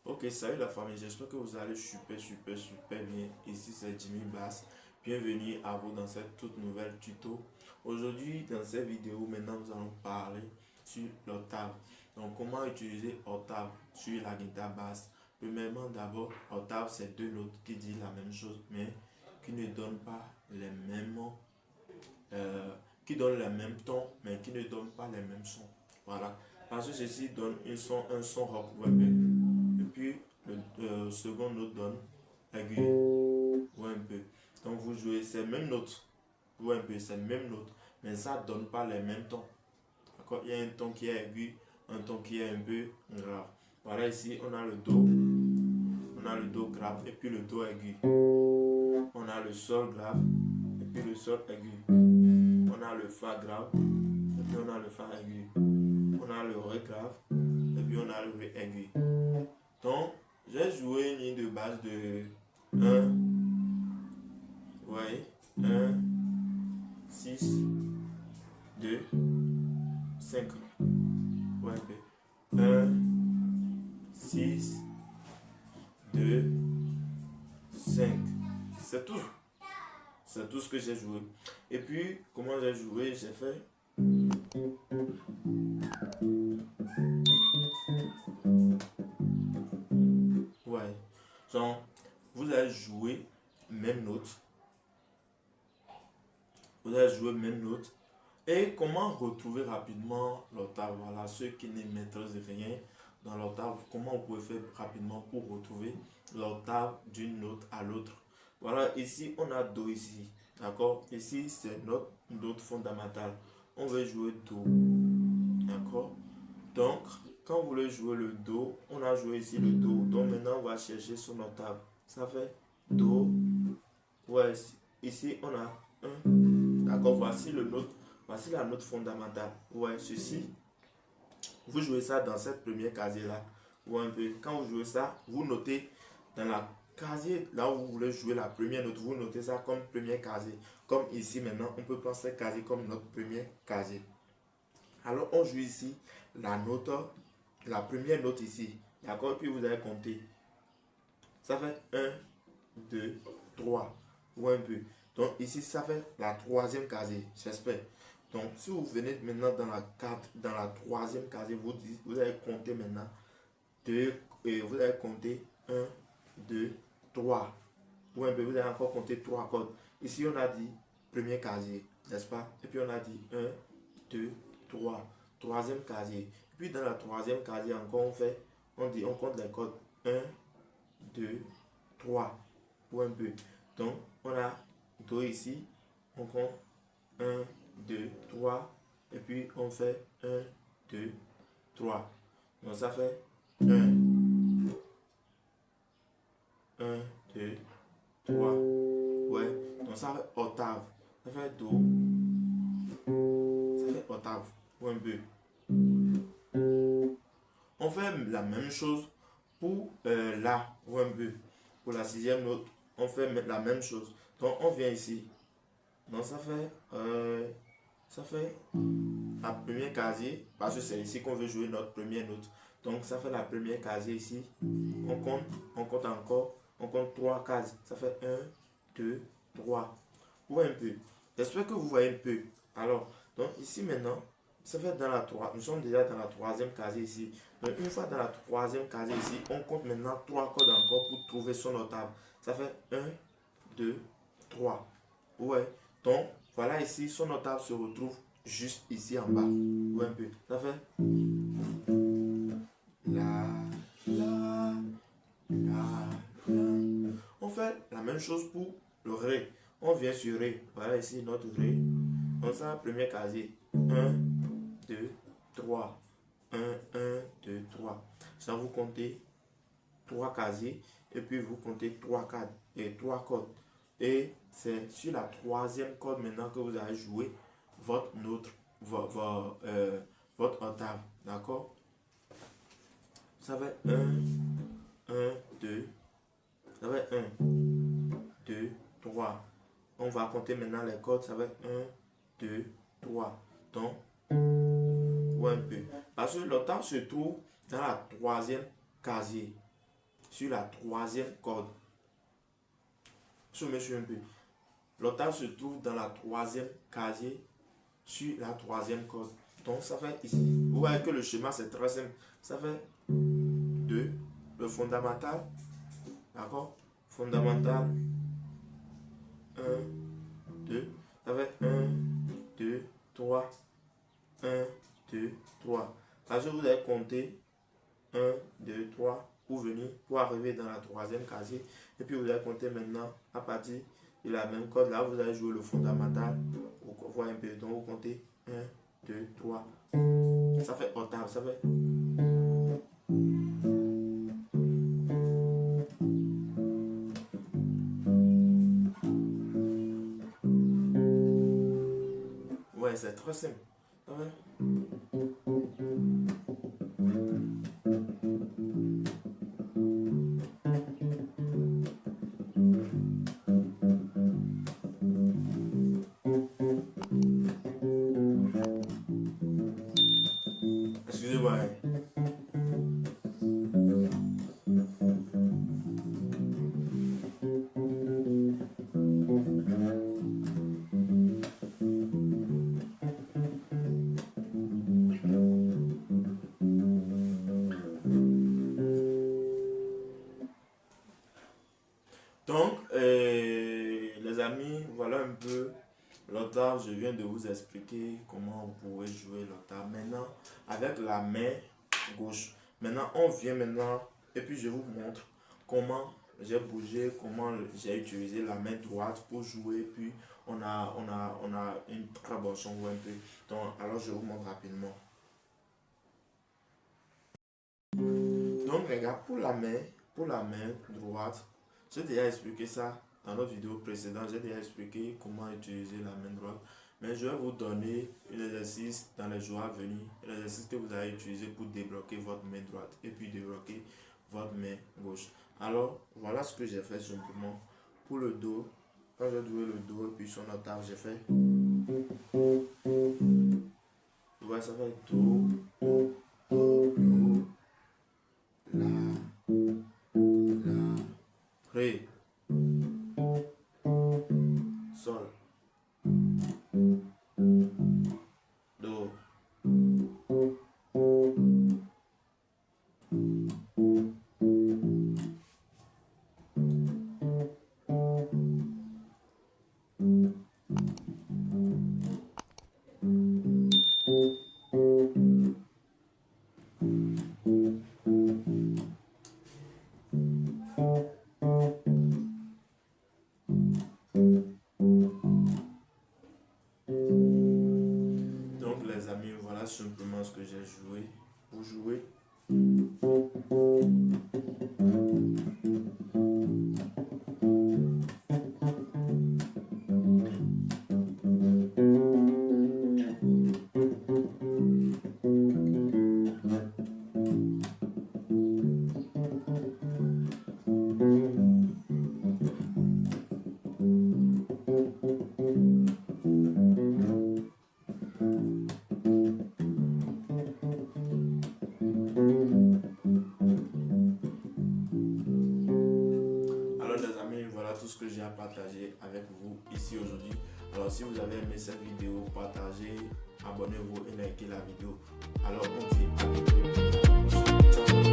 Ok, salut la famille, j'espère que vous allez super bien. Ici c'est Jimmy Bass. Bienvenue à vous dans cette toute nouvelle tuto. Aujourd'hui, dans cette vidéo, maintenant nous allons parler sur l'octave. Donc, comment utiliser octave sur la guitare basse. Premièrement, d'abord, octave c'est deux notes qui disent la même chose, mais qui ne donnent pas les mêmes, euh, qui donnent le même ton, mais qui ne donnent pas les mêmes sons. Voilà. Parce que ceci donne un son rock web. Et puis, le second note donne aigu ou un peu. Donc, vous jouez ces mêmes notes ou un peu ces mêmes notes, mais ça ne donne pas les mêmes tons. D'accord? Il y a un ton qui est aigu, un ton qui est un peu grave. Voilà, ici, on a le do, on a le do grave et puis le do aigu. On a le sol grave et puis le sol aigu. On a le fa grave et puis on a le fa aigu. On a le ré grave et puis on a le ré aigu. Donc, j'ai joué une ligne de base de 1, ouais, 1, 6, 2, 5. Ouais, 1, 6, 2, 5. C'est tout. C'est tout ce que j'ai joué. Et puis, comment j'ai joué? J'ai fait. Ouais. Genre, vous allez jouer même note. Vous allez jouer même note. Et comment retrouver rapidement l'octave? Voilà, ceux qui ne maîtrisent rien dans l'octave, comment vous pouvez faire rapidement pour retrouver l'octave d'une note à l'autre? Voilà, ici on a Do ici, d'accord? Ici c'est notre note fondamentale. On veut jouer Do, d'accord? Donc, quand vous voulez jouer le Do, on a joué ici le Do. Donc maintenant on va chercher son octave. Ça fait Do. Ouais, ici on a un. D'accord, voici la note fondamentale. Ouais, ceci, vous jouez ça dans cette première casier-là. Ou un peu. Quand vous jouez ça, vous notez dans la casier, là où vous voulez jouer la première note, vous notez ça comme premier casier. Comme ici maintenant, on peut prendre ce casier comme notre premier casier. Alors on joue ici la note, la première note ici. D'accord, puis vous allez compter. Ça fait 1, 2, 3. Ou un peu. Donc ici, ça fait la troisième casier, j'espère. Donc si vous venez maintenant dans la troisième casier, vous allez compter maintenant 2, et vous allez compter 1, 2, 3. Ou un peu, vous allez encore compter 3 cordes. Ici, on a dit premier casier, n'est-ce pas? Et puis on a dit 1, 2, 3. Troisième casier. Et puis dans la troisième casier, encore on compte les cordes 1, 2, 3. Ou un peu. Donc, on a Do ici, on compte 1, 2, 3, et puis on fait 1, 2, 3. Donc ça fait 1, 2, 3. Ouais, donc ça fait octave. Ça fait Do, ça fait octave. Ou un peu. On fait la même chose pour La, ou un peu. Pour la sixième note, on fait la même chose. Donc on vient ici. Donc ça fait la première casier, parce que c'est ici qu'on veut jouer notre première note. Donc ça fait la première casier ici. On compte encore, on compte 3 cases. Ça fait 1, 2, 3. Ou un peu. J'espère que vous voyez un peu. Alors, donc ici maintenant, ça fait dans la 3. Nous sommes déjà dans la troisième casier ici. Donc une fois dans la troisième casier ici, on compte maintenant 3 cordes encore pour trouver son octave. Ça fait 1, 2, 3. Ouais. Donc, voilà ici, son octave se retrouve juste ici en bas. Ou un peu. Ça fait La, La, La, La. On fait la même chose pour le Ré. On vient sur Ré. Voilà ici notre Ré. Donc ça, premier casier. 1, 2, 3. 1, 2, 3. Ça, vous comptez 3 casiers et puis vous comptez 3 cadres et 3 cordes. Et c'est sur la troisième corde maintenant que vous allez jouer votre note, votre octave. D'accord? Ça va 1, 2. Ça va 1, 2, 3. On va compter maintenant les cordes. Ça va 1, 2, 3. Donc, ou un peu. Parce que l'octave se trouve dans la troisième casier. Sur la troisième corde. Je me suis un peu. L'octave se trouve dans la troisième casier. Sur la troisième corde. Donc, ça fait ici. Vous voyez que le schéma, c'est très simple. Ça fait 2. Le fondamental. D'accord? Fondamental. 1, 2. Ça fait 1, 2, 3. 1, 2, 3. Parce que vous allez compter 1, 2, 3 pour venir, pour arriver dans la troisième casier. Et puis vous allez compter maintenant à partir de la même corde. Là, vous allez jouer le fondamental. Vous voyez un peu. Donc vous comptez 1, 2, 3. Ça fait octave. Ça fait. Ouais, c'est très simple. Ça fait. Excusez-moi. Donc, les amis, voilà un peu l'octave. Je viens de vous expliquer comment vous pouvez jouer l'octave. Maintenant, avec la main gauche. Maintenant, on vient maintenant et puis je vous montre comment j'ai bougé, comment j'ai utilisé la main droite pour jouer. Puis, on a une très bonne son un peu. Donc, alors, je vous montre rapidement. Donc, regarde, pour la main droite, j'ai déjà expliqué ça dans notre vidéo précédente. J'ai déjà expliqué comment utiliser la main droite. Mais je vais vous donner un exercice dans les jours à venir. L'exercice que vous allez utiliser pour débloquer votre main droite et puis débloquer votre main gauche. Alors, voilà ce que j'ai fait simplement. Pour le Do, quand j'ai joué le Do et puis son octave, j'ai fait. Tu vois, ça fait Do, Do, La, Ré, Sol, Do. Donc les amis, voilà simplement ce que j'ai joué. Pour jouer. Tout ce que j'ai à partager avec vous ici aujourd'hui. Alors si vous avez aimé cette vidéo, partagez, abonnez-vous et likez la vidéo. Alors on dit à bientôt. Ciao.